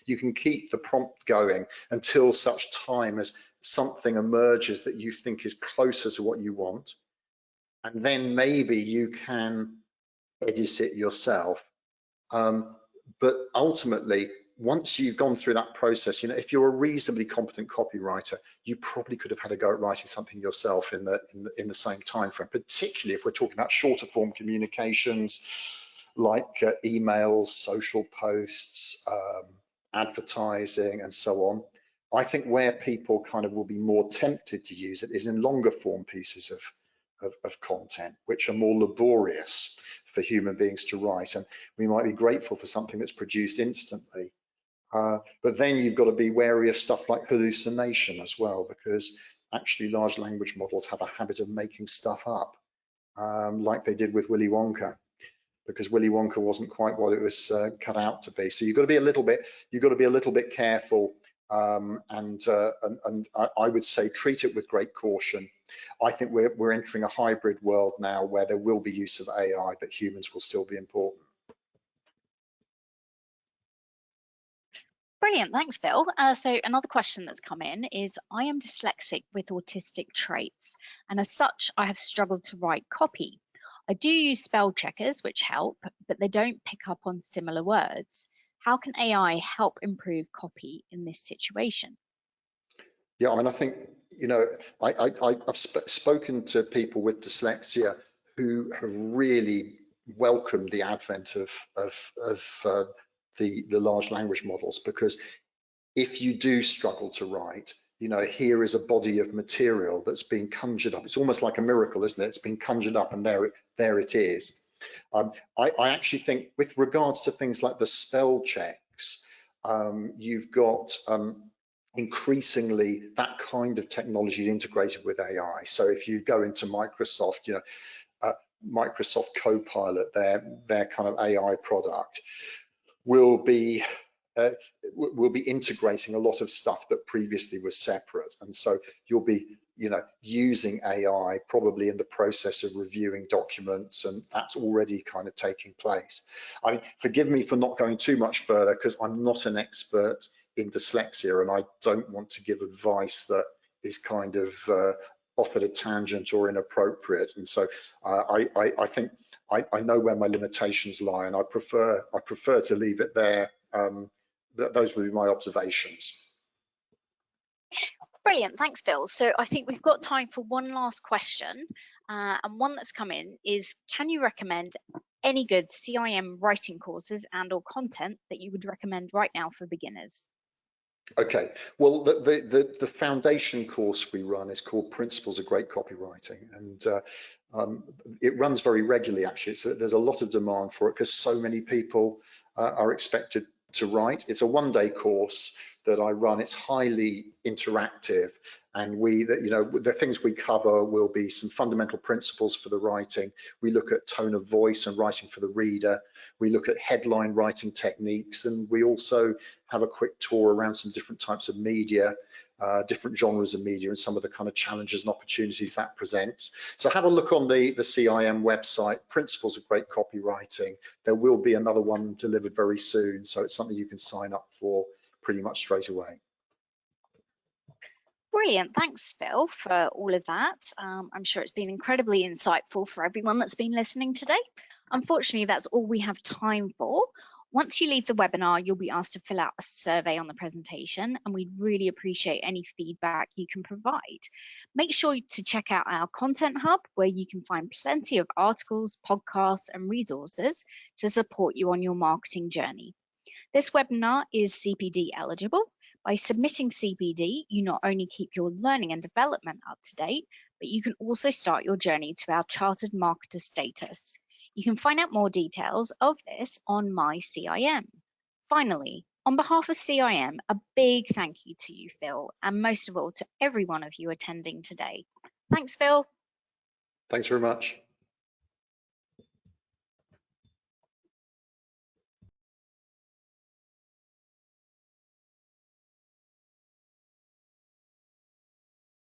You can keep the prompt going until such time as something emerges that you think is closer to what you want, and then maybe you can edit it yourself. But ultimately, once you've gone through that process, if you're a reasonably competent copywriter, you probably could have had a go at writing something yourself in the same time frame, particularly if we're talking about shorter form communications like emails, social posts, advertising, and so on. I think where people kind of will be more tempted to use it is in longer form pieces of content, which are more laborious for human beings to write. And we might be grateful for something that's produced instantly. But then you've got to be wary of stuff like hallucination as well, because actually large language models have a habit of making stuff up, like they did with Willy Wonka, because Willy Wonka wasn't quite what it was cut out to be. So you've got to be a little bit careful, and I would say treat it with great caution. I think we're entering a hybrid world now where there will be use of AI, but humans will still be important. Brilliant, thanks, Phil. So another question that's come in is, I am dyslexic with autistic traits, and as such, I have struggled to write copy. I do use spell checkers, which help, but they don't pick up on similar words. How can AI help improve copy in this situation? Yeah, I mean, I think, I've spoken to people with dyslexia who have really welcomed the advent of the large language models, because if you do struggle to write, here is a body of material that's been conjured up. It's almost like a miracle, isn't it? It's been conjured up, and there it is. I actually think, with regards to things like the spell checks, you've got increasingly that kind of technology is integrated with AI. So if you go into Microsoft, Microsoft Copilot, their kind of AI product, will be integrating a lot of stuff that previously was separate, and so you'll be using AI probably in the process of reviewing documents, and that's already kind of taking place. I mean, forgive me for not going too much further, because I'm not an expert in dyslexia, and I don't want to give advice that is kind of off at a tangent or inappropriate. And so I think I know where my limitations lie, and I prefer to leave it there. Those would be my observations. Brilliant, thanks, Phil. So I think we've got time for one last question, and one that's come in is, can you recommend any good CIM writing courses and/or content that you would recommend right now for beginners? Okay, well, the foundation course we run is called Principles of Great Copywriting, and it runs very regularly, actually. There's a lot of demand for it, because so many people are expected to write. It's a one-day course that I run. It's highly interactive, and the things we cover will be some fundamental principles for the writing. We look at tone of voice and writing for the reader. We look at headline writing techniques, and we also have a quick tour around some different types of media, different genres of media, and some of the kind of challenges and opportunities that presents. So have a look on the CIM website, Principles of Great Copywriting. There will be another one delivered very soon, so it's something you can sign up for pretty much straight away. Brilliant, thanks, Phil, for all of that. I'm sure it's been incredibly insightful for everyone that's been listening today. Unfortunately, that's all we have time for. Once you leave the webinar, you'll be asked to fill out a survey on the presentation, and we'd really appreciate any feedback you can provide. Make sure to check out our content hub, where you can find plenty of articles, podcasts, and resources to support you on your marketing journey. This webinar is CPD eligible. By submitting CPD, you not only keep your learning and development up to date, but you can also start your journey to our Chartered Marketer status. You can find out more details of this on My CIM. Finally, on behalf of CIM, a big thank you to you, Phil, and most of all to every one of you attending today. Thanks, Phil. Thanks very much.